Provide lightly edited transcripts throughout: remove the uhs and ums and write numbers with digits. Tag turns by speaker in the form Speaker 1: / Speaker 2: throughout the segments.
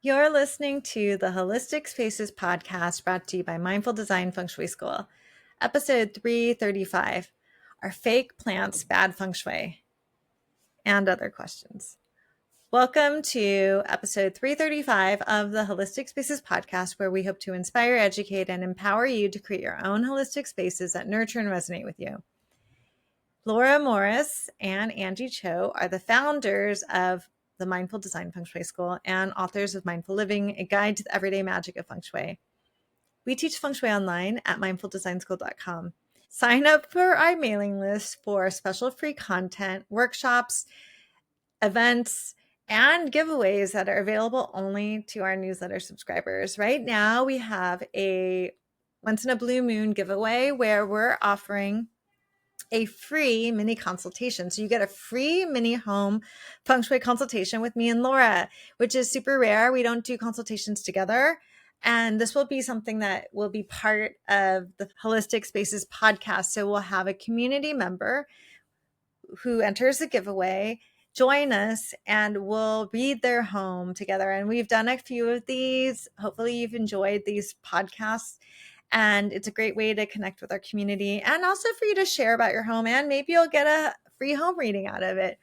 Speaker 1: You're listening to the Holistic Spaces podcast brought to you by Mindful Design Feng Shui School. Episode 335, Are Fake Plants Bad Feng Shui? And other questions. Welcome to episode 335 of the Holistic Spaces podcast, where we hope to inspire, educate, and empower you to create your own holistic spaces that nurture and resonate with you. Laura Morris and Anjie Cho are the founders of the Mindful Design Feng Shui School and authors of Mindful Living, a guide to the everyday magic of Feng Shui. We teach Feng Shui online at mindfuldesignschool.com. Sign up for our mailing list for special free content, workshops, events, and giveaways that are available only to our newsletter subscribers. Right now, we have a once in a blue moon giveaway where we're offering a free mini consultation. So you get a free mini home feng shui consultation with me and Laura, which is super rare. We don't do consultations together. And this will be something that will be part of the Holistic Spaces podcast. So we'll have a community member who enters the giveaway, join us, and we'll read their home together. And we've done a few of these. Hopefully you've enjoyed these podcasts. And it's a great way to connect with our community and also for you to share about your home, and maybe you'll get a free home reading out of it.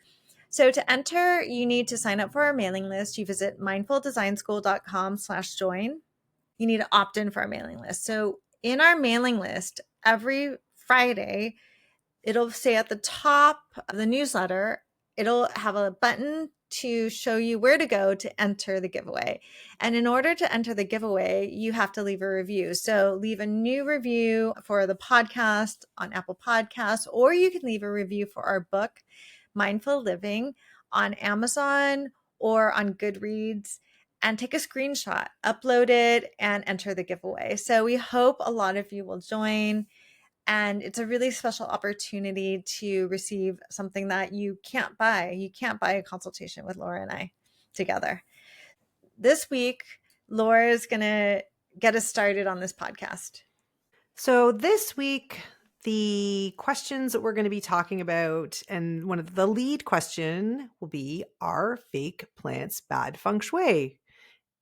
Speaker 1: So to enter, you need to sign up for our mailing list. You visit mindfuldesignschool.com/join. You need to opt in for our mailing list. So in our mailing list, every Friday, it'll say at the top of the newsletter, it'll have a button to show you where to go to enter the giveaway. And in order to enter the giveaway, you have to leave a review. So leave a new review for the podcast on Apple Podcasts, or you can leave a review for our book, Mindful Living, on Amazon or on Goodreads, and take a screenshot, upload it, and enter the giveaway. So we hope a lot of you will join. And it's a really special opportunity to receive something that you can't buy. You can't buy a consultation with Laura and I together. This week, Laura is going to get us started on this podcast.
Speaker 2: So this week, the questions that we're going to be talking about, and one of the lead question will be, are fake plants bad feng shui?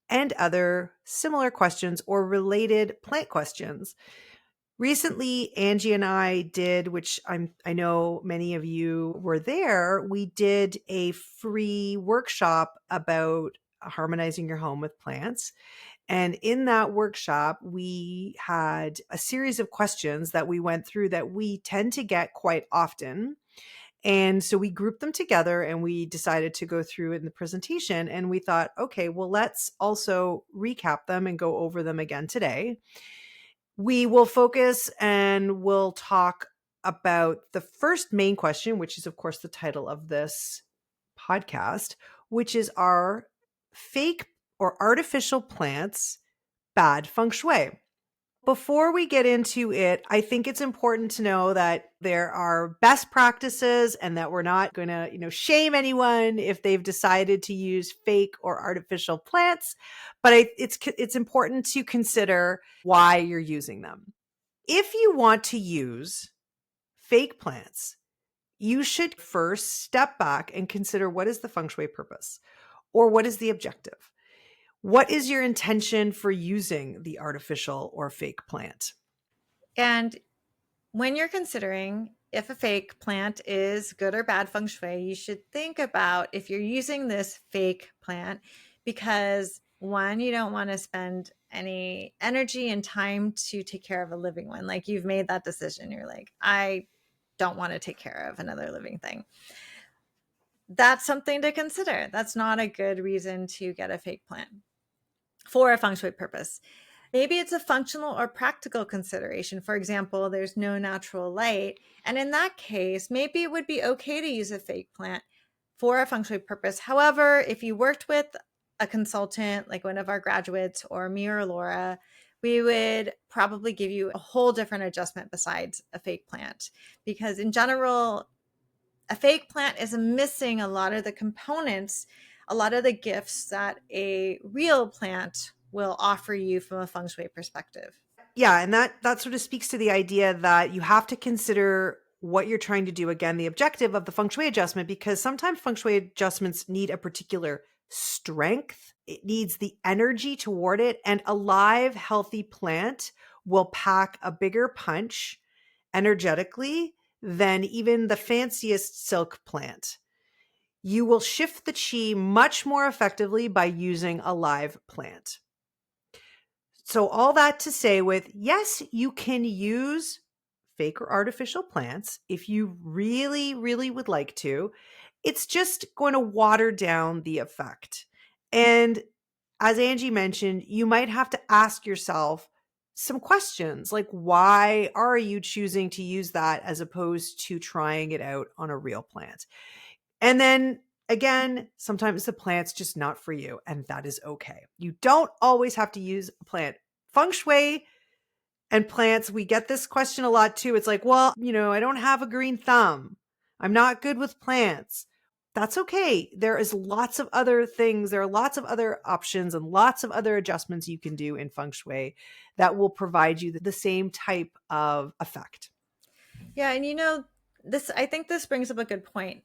Speaker 2: And other similar questions or related plant questions. Recently, Angie and I did, which I know many of you were there, we did a free workshop about harmonizing your home with plants. And in that workshop, we had a series of questions that we went through that we tend to get quite often. And so we grouped them together and we decided to go through in the presentation. And we thought, okay, well, let's also recap them and go over them again today. We will focus and we'll talk about the first main question, which is, of course, the title of this podcast, which is, are fake or artificial plants bad feng shui? Before we get into it, I think it's important to know that there are best practices and that we're not going to, shame anyone if they've decided to use fake or artificial plants, but it's important to consider why you're using them. If you want to use fake plants, you should first step back and consider, what is the feng shui purpose, or what is the objective? What is your intention for using the artificial or fake plant?
Speaker 1: And when you're considering if a fake plant is good or bad feng shui, you should think about if you're using this fake plant because, one, you don't want to spend any energy and time to take care of a living one. Like, you've made that decision. You're like, I don't want to take care of another living thing. That's something to consider. That's not a good reason to get a fake plant for a feng shui purpose. Maybe it's a functional or practical consideration. For example, there's no natural light. And in that case, maybe it would be okay to use a fake plant for a feng shui purpose. However, if you worked with a consultant, like one of our graduates or me or Laura, we would probably give you a whole different adjustment besides a fake plant. Because in general, a fake plant is missing a lot of the components, a lot of the gifts that a real plant will offer you from a feng shui perspective.
Speaker 2: Yeah, and that sort of speaks to the idea that you have to consider what you're trying to do. Again, the objective of the feng shui adjustment, because sometimes feng shui adjustments need a particular strength It needs the energy toward it. And a live, healthy plant will pack a bigger punch energetically than even the fanciest silk plant. You will shift the chi much more effectively by using a live plant. So all that to say with, yes, you can use fake or artificial plants if you really, really would like to. It's just going to water down the effect. And as Angie mentioned, you might have to ask yourself some questions like, why are you choosing to use that as opposed to trying it out on a real plant? And then again, sometimes the plant's just not for you, and that is okay. You don't always have to use a plant. Feng Shui and plants, we get this question a lot too. It's like, well, I don't have a green thumb. I'm not good with plants. That's okay. There is lots of other things. There are lots of other options and lots of other adjustments you can do in Feng Shui that will provide you the same type of effect.
Speaker 1: Yeah, and I think this brings up a good point.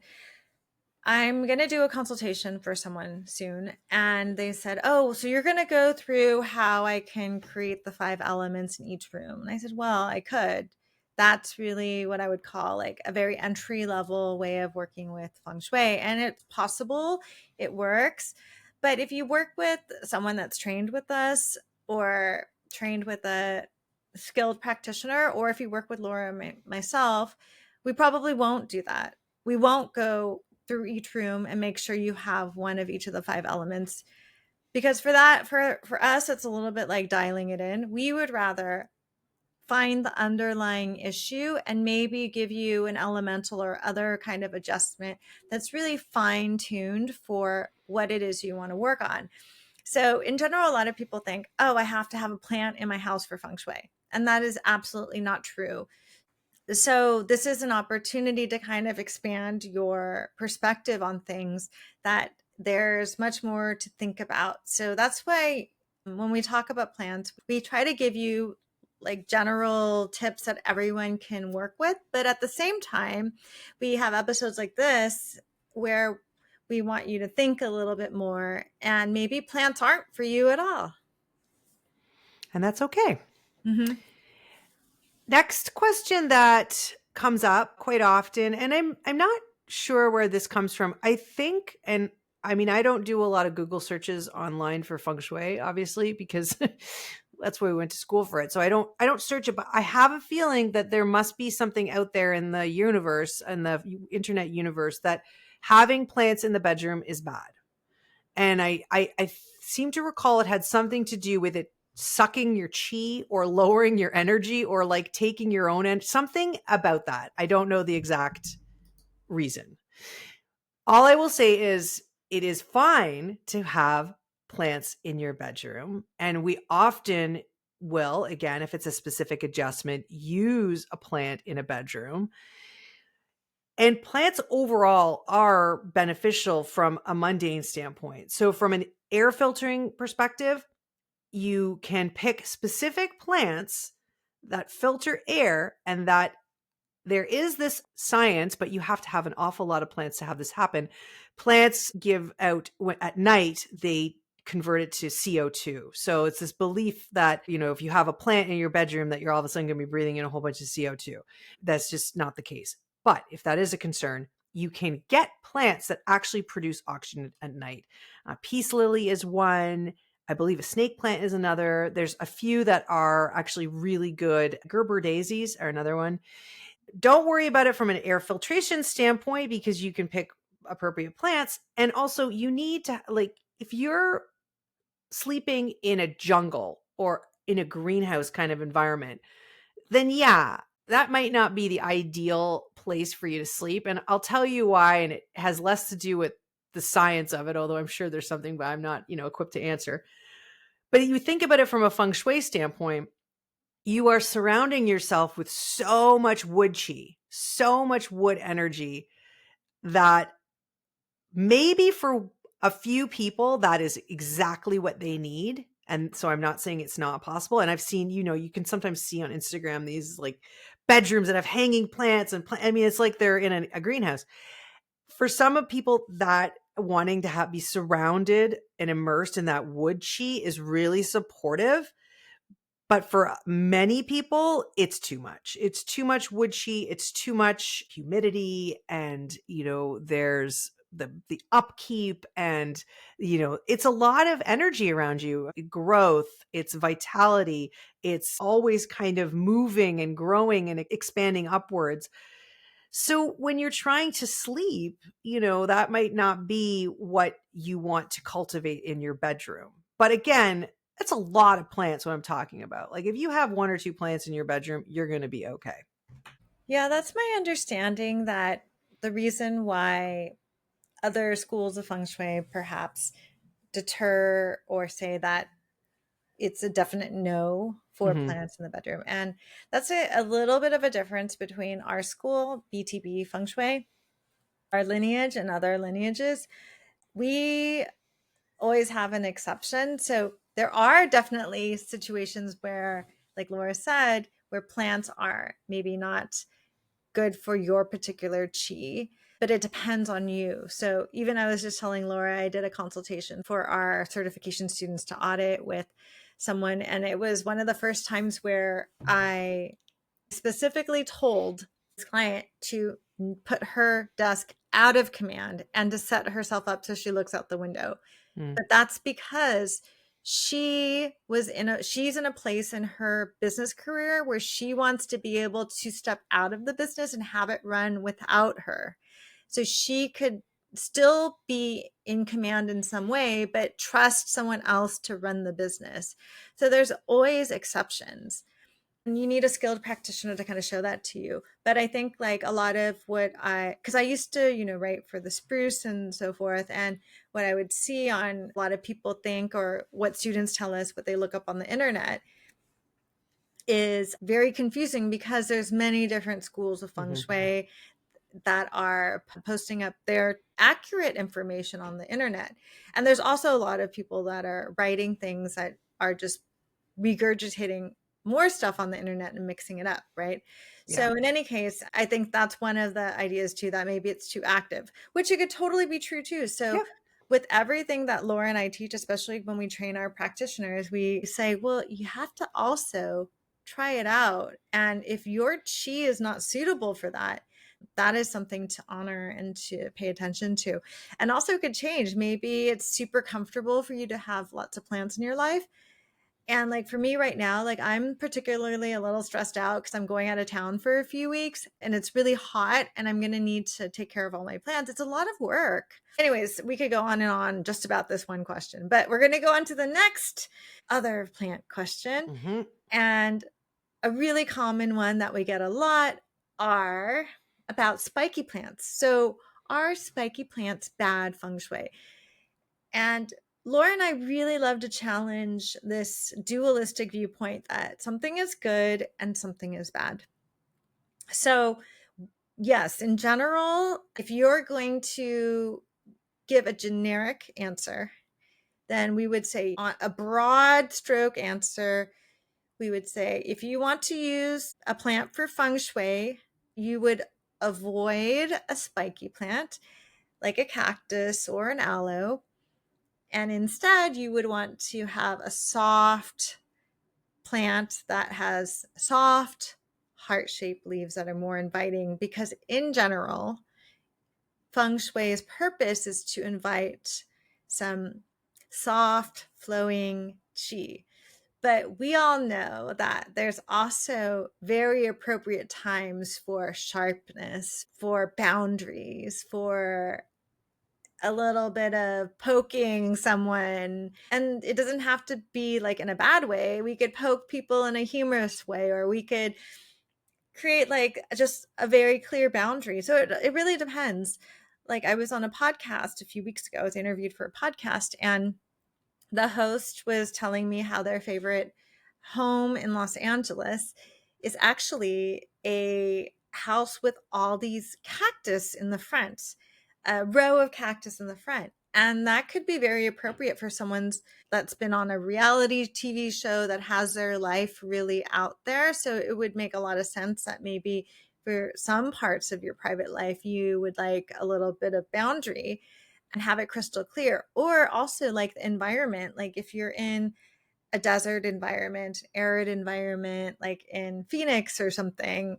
Speaker 1: I'm going to do a consultation for someone soon. And they said, oh, so you're going to go through how I can create the 5 elements in each room. And I said, well, I could. That's really what I would call like a very entry level way of working with Feng Shui. And it's possible, it works. But if you work with someone that's trained with us or trained with a skilled practitioner, or if you work with Laura myself, we probably won't do that. We won't go through each room and make sure you have one of each of the 5 elements, because for us it's a little bit like dialing it in. We would rather find the underlying issue and maybe give you an elemental or other kind of adjustment that's really fine-tuned for what it is you want to work on. So in general, a lot of people think, oh, I have to have a plant in my house for Feng Shui, and that is absolutely not true. So this is an opportunity to kind of expand your perspective on things, that there's much more to think about. So that's why when we talk about plants, we try to give you like general tips that everyone can work with. But at the same time, we have episodes like this where we want you to think a little bit more, and maybe plants aren't for you at all.
Speaker 2: And that's okay.
Speaker 1: Mm-hmm.
Speaker 2: Next question that comes up quite often, and I'm not sure where this comes from. I think, and I mean, I don't do a lot of Google searches online for Feng Shui, obviously, because that's why we went to school for it. So I don't search it, but I have a feeling that there must be something out there in the universe, in the internet universe, that having plants in the bedroom is bad. And I seem to recall it had something to do with it sucking your chi or lowering your energy or like taking your own end, something about that. I don't know the exact reason. All I will say is it is fine to have plants in your bedroom. And we often will, again, if it's a specific adjustment, use a plant in a bedroom. And plants overall are beneficial from a mundane standpoint. So from an air filtering perspective, you can pick specific plants that filter air, and that there is this science, but you have to have an awful lot of plants to have this happen. Plants give out at night, they convert it to CO2. So it's this belief that, if you have a plant in your bedroom, that you're all of a sudden going to be breathing in a whole bunch of CO2. That's just not the case. But if that is a concern, you can get plants that actually produce oxygen at night. Peace lily is one. I believe a snake plant is another. There's a few that are actually really good. Gerber daisies are another one. Don't worry about it from an air filtration standpoint, because you can pick appropriate plants. And also you need to, like, if you're sleeping in a jungle or in a greenhouse kind of environment, then yeah, that might not be the ideal place for you to sleep. And I'll tell you why. And it has less to do with the science of it, although I'm sure there's something, but I'm not, equipped to answer. But you think about it from a Feng Shui standpoint, you are surrounding yourself with so much wood chi, so much wood energy, that maybe for a few people, that is exactly what they need. And so I'm not saying it's not possible. And I've seen, you can sometimes see on Instagram these like bedrooms that have hanging plants and I mean, it's like they're in a greenhouse. For some of people, that wanting to be surrounded and immersed in that wood chi is really supportive. But for many people, it's too much. It's too much wood chi. It's too much humidity. And, there's the upkeep and, it's a lot of energy around you, growth, it's vitality. It's always kind of moving and growing and expanding upwards. So when you're trying to sleep, that might not be what you want to cultivate in your bedroom. But again, that's a lot of plants what I'm talking about. Like if you have one or two plants in your bedroom, you're going to be okay.
Speaker 1: Yeah, that's my understanding that the reason why other schools of feng shui perhaps deter or say that it's a definite no for
Speaker 2: Mhm.
Speaker 1: plants in the bedroom. And that's a little bit of a difference between our school, BTB feng shui, our lineage, and other lineages. We always have an exception. So there are definitely situations where, like Laura said, where plants are maybe not good for your particular chi, but it depends on you. So even I was just telling Laura, I did a consultation for our certification students to audit with someone. And it was one of the first times where I specifically told this client to put her desk out of command and to set herself up so she looks out the window.
Speaker 2: Mm.
Speaker 1: But that's because she's in a place in her business career where she wants to be able to step out of the business and have it run without her. So she could still be in command in some way, but trust someone else to run the business. So there's always exceptions. And you need a skilled practitioner to kind of show that to you. But I think like a lot of because I used to, write for the Spruce and so forth. And what I would see on a lot of people think, or what students tell us, what they look up on the internet is very confusing because there's many different schools of feng
Speaker 2: Mhm.
Speaker 1: shui that are posting up their accurate information on the internet. And there's also a lot of people that are writing things that are just regurgitating more stuff on the internet and mixing it up, right?
Speaker 2: Yeah.
Speaker 1: So in any case, I think that's one of the ideas too, that maybe it's too active, which it could totally be true too. So
Speaker 2: Yeah.
Speaker 1: with everything that Laura and I teach, especially when we train our practitioners, we say, well, you have to also try it out. And if your chi is not suitable for that, that is something to honor and to pay attention to. And also it could change. Maybe it's super comfortable for you to have lots of plants in your life. And like for me right now, like I'm particularly a little stressed out because I'm going out of town for a few weeks and it's really hot and I'm going to need to take care of all my plants. It's a lot of work. Anyways, we could go on and on just about this one question, but we're going to go on to the next other plant question.
Speaker 2: Mhm.
Speaker 1: And a really common one that we get a lot are about spiky plants. So, are spiky plants bad feng shui? And Laura and I really love to challenge this dualistic viewpoint that something is good and something is bad. So, yes, in general, if you're going to give a generic answer, then we would say on a broad stroke answer, we would say if you want to use a plant for feng shui, you would avoid a spiky plant like a cactus or an aloe. And instead, you would want to have a soft plant that has soft, heart shaped leaves that are more inviting, because in general, feng shui's purpose is to invite some soft, flowing qi. But we all know that there's also very appropriate times for sharpness, for boundaries, for a little bit of poking someone. And it doesn't have to be like in a bad way. We could poke people in a humorous way, or we could create like just a very clear boundary. So it really depends. Like I was on a podcast a few weeks ago, I was interviewed for a podcast, and the host was telling me how their favorite home in Los Angeles is actually a house with all these cactus in the front, a row of cactus in the front. And that could be very appropriate for someone's that's been on a reality TV show that has their life really out there. So it would make a lot of sense that maybe for some parts of your private life, you would like a little bit of boundary. and have it crystal clear. Or also like the environment, like if you're in a desert environment, arid environment, like in Phoenix or something,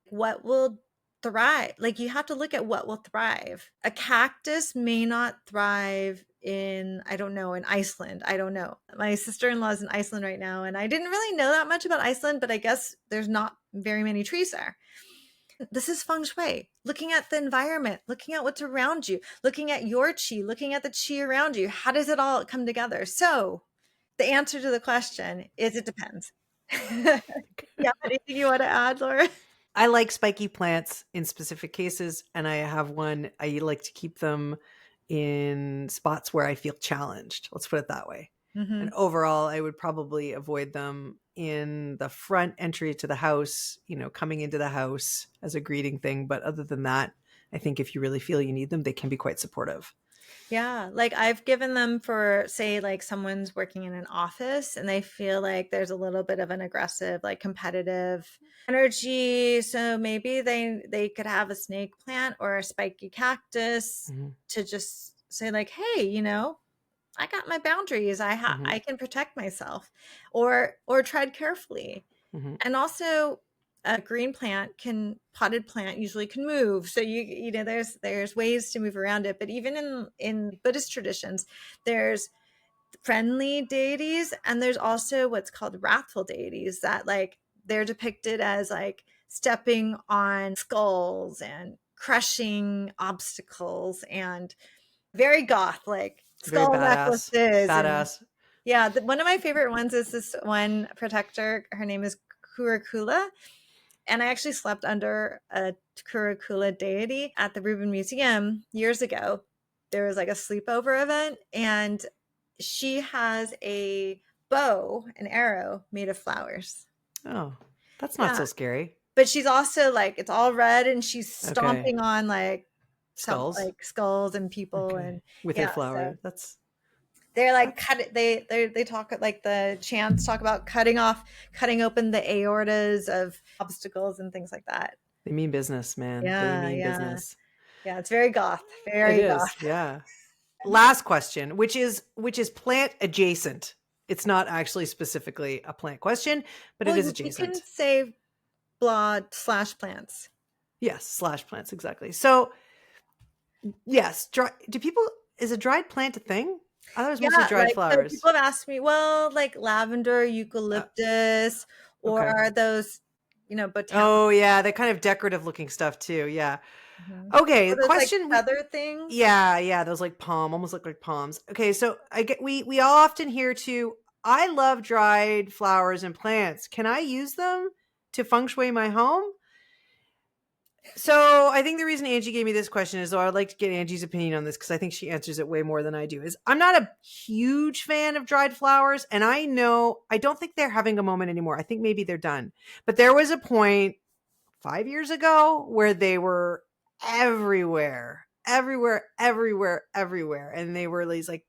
Speaker 1: what will thrive? Like you have to look at what will thrive. A cactus may not thrive in, I don't know, in Iceland. I don't know. My sister-in-law is in Iceland right now, and I didn't really know that much about Iceland, but I guess there's not very many trees there. This is feng shui, looking at the environment, looking at what's around you, looking at your chi, looking at the chi around you. How does it all come together? So the answer to the question is it depends. Yeah, anything you want to add, Laura?
Speaker 2: I like spiky plants in specific cases, and I have one. I like to keep them in spots where I feel challenged. Let's put it that way.
Speaker 1: Mm-hmm.
Speaker 2: And overall, I would probably avoid them in the front entry to the house, coming into the house as a greeting thing. But other than that, I think if you really feel you need them, they can be quite supportive.
Speaker 1: Yeah, like I've given them for, say, like someone's working in an office and they feel like there's a little bit of an aggressive, like competitive energy. So maybe they could have a snake plant or a spiky cactus
Speaker 2: Mm-hmm.
Speaker 1: to just say like, hey, I got my boundaries.
Speaker 2: Mm-hmm.
Speaker 1: I can protect myself, or tread carefully.
Speaker 2: Mm-hmm.
Speaker 1: And also a green plant can potted plant usually can move. So there's ways to move around it. But even in Buddhist traditions, there's friendly deities and there's also what's called wrathful deities that like they're depicted as like stepping on skulls and crushing obstacles and very goth, like
Speaker 2: Very
Speaker 1: skull
Speaker 2: badass.
Speaker 1: necklaces. And
Speaker 2: Badass.
Speaker 1: yeah, one of my favorite ones is this one protector. Her name is Kurakula. And I actually slept under a Kurakula deity at the Rubin Museum years ago. There was like a sleepover event, and she has a bow, an arrow made of flowers.
Speaker 2: Oh, that's not
Speaker 1: Yeah.
Speaker 2: so scary.
Speaker 1: But she's also like, it's all red, and she's
Speaker 2: Okay.
Speaker 1: stomping on like some
Speaker 2: Skulls.
Speaker 1: like skulls and people.
Speaker 2: Okay.
Speaker 1: And
Speaker 2: With a
Speaker 1: yeah, so
Speaker 2: flower. That's
Speaker 1: they're like
Speaker 2: that's
Speaker 1: cut it. They talk like the chants talk about cutting open the aortas of obstacles and things like that.
Speaker 2: they mean business, man. They
Speaker 1: Yeah,
Speaker 2: mean
Speaker 1: yeah,
Speaker 2: business.
Speaker 1: yeah. It's very goth,
Speaker 2: It
Speaker 1: very
Speaker 2: is.
Speaker 1: goth.
Speaker 2: Yeah. Last question, which is plant adjacent. It's not actually specifically a plant question, but it
Speaker 1: Well,
Speaker 2: is
Speaker 1: you can
Speaker 2: adjacent.
Speaker 1: say blood/plants.
Speaker 2: Yes, slash plants exactly. So, yes, do people is a dried plant a thing? I thought it was mostly
Speaker 1: Yeah,
Speaker 2: dried
Speaker 1: like so
Speaker 2: flowers.
Speaker 1: people have asked me, well, like lavender,
Speaker 2: Uh,
Speaker 1: eucalyptus, or
Speaker 2: okay.
Speaker 1: are those, botanical?
Speaker 2: Oh, yeah, that kind of decorative looking stuff too. Yeah.
Speaker 1: Mhm.
Speaker 2: Okay,
Speaker 1: Or those like
Speaker 2: question we
Speaker 1: feather things?
Speaker 2: yeah, those like almost look like palms. Okay, so I get we often hear too, I love dried flowers and plants. Can I use them to feng shui my home? So I think the reason Angie gave me this question is, I'd like to get Angie's opinion on this because I think she answers it way more than I do. Is I'm not a huge fan of dried flowers, and I don't think they're having a moment anymore. I think maybe they're done. But there was a point 5 years ago where they were everywhere, everywhere, everywhere, everywhere. And they were these like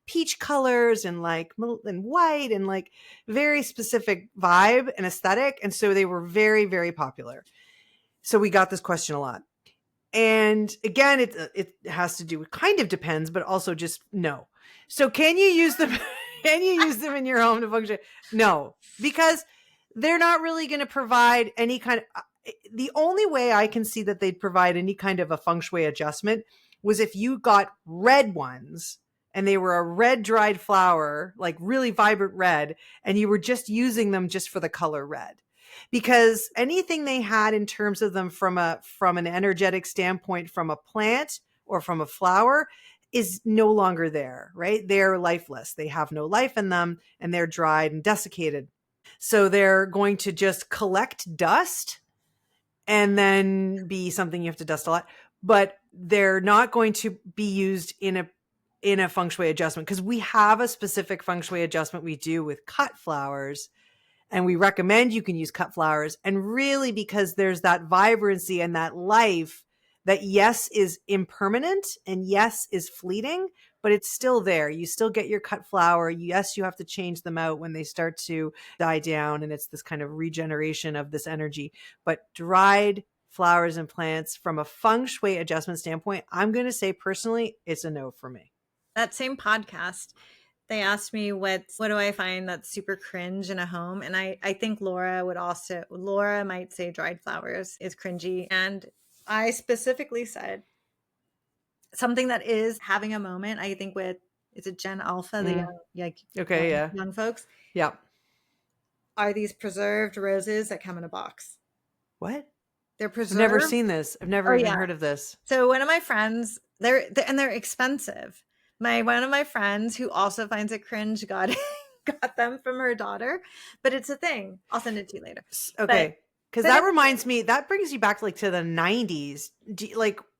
Speaker 2: peach colors and like and white and like very specific vibe and aesthetic. And so they were very, very popular. So we got this question a lot. And again, it has to do, it kind of depends, but also just no. So can you use them? Can you use them in your home to function? No, because they're not really going to provide any kind of, the only way I can see that they'd provide any kind of a feng shui adjustment was if you got red ones and they were a red dried flower, like really vibrant red, and you were just using them just for the color red. Because anything they had in terms of them from an energetic standpoint, from a plant or from a flower, is no longer there, right? They're lifeless. They have no life in them and they're dried and desiccated. So they're going to just collect dust and then be something you have to dust a lot, but they're not going to be used in a feng shui adjustment, because we have a specific feng shui adjustment we do with cut flowers, and we recommend you can use cut flowers. And really, because there's that vibrancy and that life that, yes, is impermanent and yes, is fleeting, but it's still there. You still get your cut flower. Yes, you have to change them out when they start to die down. And it's this kind of regeneration of this energy. But dried flowers and plants from a feng shui adjustment standpoint, I'm going to say personally, it's a no for me.
Speaker 1: That same podcast, they asked me what do I find that's super cringe in a home, and I think Laura might say dried flowers is cringy, and I specifically said something that is having a moment. I think with, is it Gen Alpha, the young folks?
Speaker 2: Yeah.
Speaker 1: Are these preserved roses that come in a box?
Speaker 2: What?
Speaker 1: They're preserved.
Speaker 2: I've never seen this. I've never even heard of this.
Speaker 1: So one of my friends, they're expensive. One of my friends who also finds it cringe got them from her daughter, but it's a thing. I'll send it to you later.
Speaker 2: Okay. Because that reminds me, that brings you back to the 90s.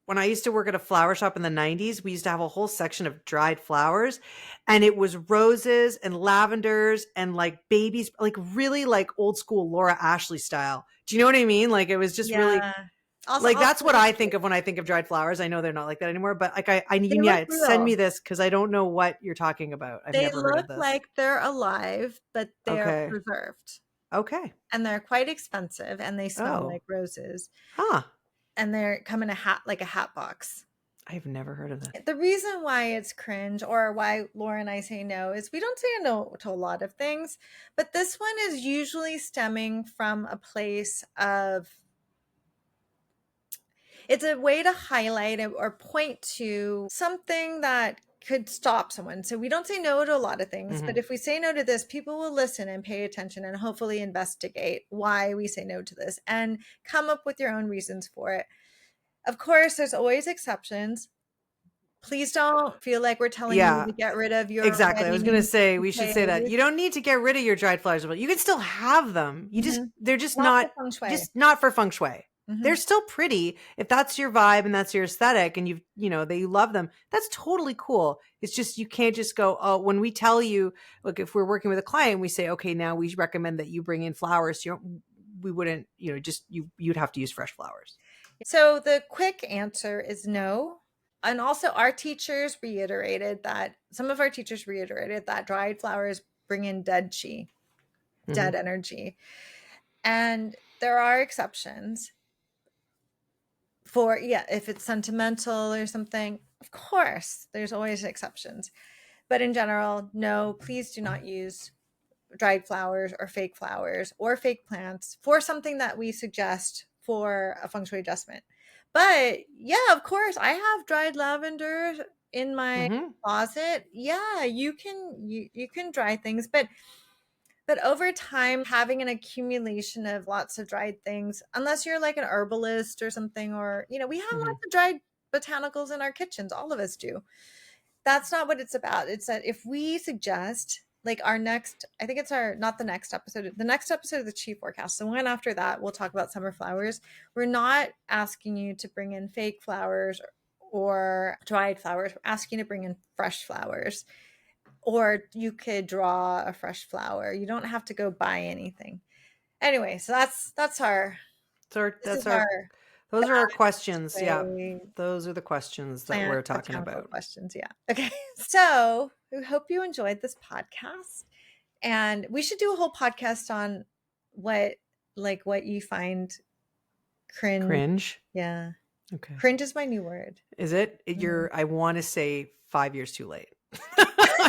Speaker 2: When I used to work at a flower shop in the 90s, we used to have a whole section of dried flowers, and it was roses and lavenders and babies, really old school Laura Ashley style. Do you know what I mean? It was just really that's what I think of when I think of dried flowers. I know they're not like that anymore, but I need send me this because I don't know what you're talking about. I've never heard of this.
Speaker 1: They look like they're alive, but they're preserved.
Speaker 2: Okay.
Speaker 1: And they're quite expensive, and they smell like roses.
Speaker 2: Huh.
Speaker 1: And they come in a hat box.
Speaker 2: I've never heard of that.
Speaker 1: The reason why it's cringe, or why Laura and I say no, is we don't say no to a lot of things, but this one is usually stemming from a place of, it's a way to highlight or point to something that could stop someone. So we don't say no to a lot of things, but if we say no to this, people will listen and pay attention and hopefully investigate why we say no to this and come up with your own reasons for it. Of course, there's always exceptions. Please don't feel like we're telling you to get rid of your
Speaker 2: Exactly. I was going to say, we should say that. You don't need to get rid of your dried flowers, but you can still have them. You they're just not for feng shui. They're still pretty. If that's your vibe and that's your aesthetic and you love them, that's totally cool. It's just, you can't just go, oh, when we tell you, look, if we're working with a client, we say, okay, now we recommend that you bring in flowers. We wouldn't, you'd have to use fresh flowers.
Speaker 1: So the quick answer is no. And also some of our teachers reiterated that dried flowers bring in dead chi, dead energy. And there are exceptions for, if it's sentimental or something, of course, there's always exceptions. But in general, no, please do not use dried flowers or fake plants for something that we suggest for a feng shui adjustment. But of course, I have dried lavender in my closet. Yeah, you can dry things, but over time, having an accumulation of lots of dried things, unless you're like an herbalist or something, or we have lots of dried botanicals in our kitchens, all of us do. That's not what it's about. It's that if we suggest, our next, I think it's not the next episode, the next episode of the Chi Forecast, the one after that, we'll talk about summer flowers. We're not asking you to bring in fake flowers or dried flowers. We're asking you to bring in fresh flowers, or you could draw a fresh flower. You don't have to go buy anything. Anyway, so those are our
Speaker 2: questions. Yeah. Those are the questions that we're talking about.
Speaker 1: Questions. Yeah. Okay. So we hope you enjoyed this podcast, and we should do a whole podcast on what you find cringe. Yeah.
Speaker 2: Okay.
Speaker 1: Cringe is my new word.
Speaker 2: Is it? I want to say 5 years too late.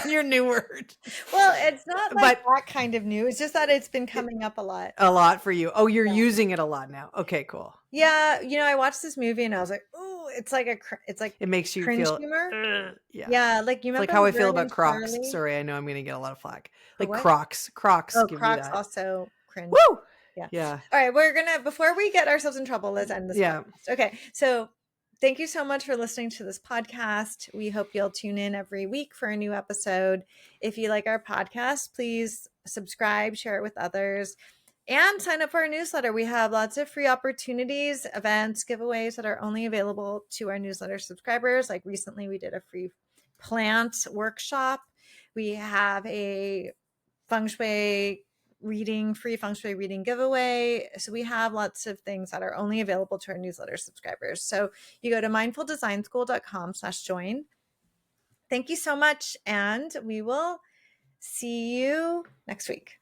Speaker 2: On your new word.
Speaker 1: Well, it's not that kind of new. It's just that it's been coming up a lot.
Speaker 2: A lot for you. Oh, you're using it a lot now. Okay, cool.
Speaker 1: Yeah, I watched this movie and I was like, "Ooh, it's like
Speaker 2: it makes you
Speaker 1: cringe
Speaker 2: feel
Speaker 1: humor."
Speaker 2: Yeah,
Speaker 1: you remember
Speaker 2: like how I feel about Crocs. Charlie? Sorry, I know I'm going to get a lot of flack. Crocs.
Speaker 1: Oh, Crocs also cringe.
Speaker 2: Woo!
Speaker 1: Yeah. All right, before we get ourselves in trouble, let's end this. Podcast. Okay, so thank you so much for listening to this podcast. We hope you'll tune in every week for a new episode. If you like our podcast, please subscribe, share it with others, and sign up for our newsletter. We have lots of free opportunities, events, giveaways that are only available to our newsletter subscribers. Like recently, we did a free plant workshop. We have a free feng shui reading giveaway. So we have lots of things that are only available to our newsletter subscribers. So you go to mindfuldesignschool.com/join. Thank you so much. And we will see you next week.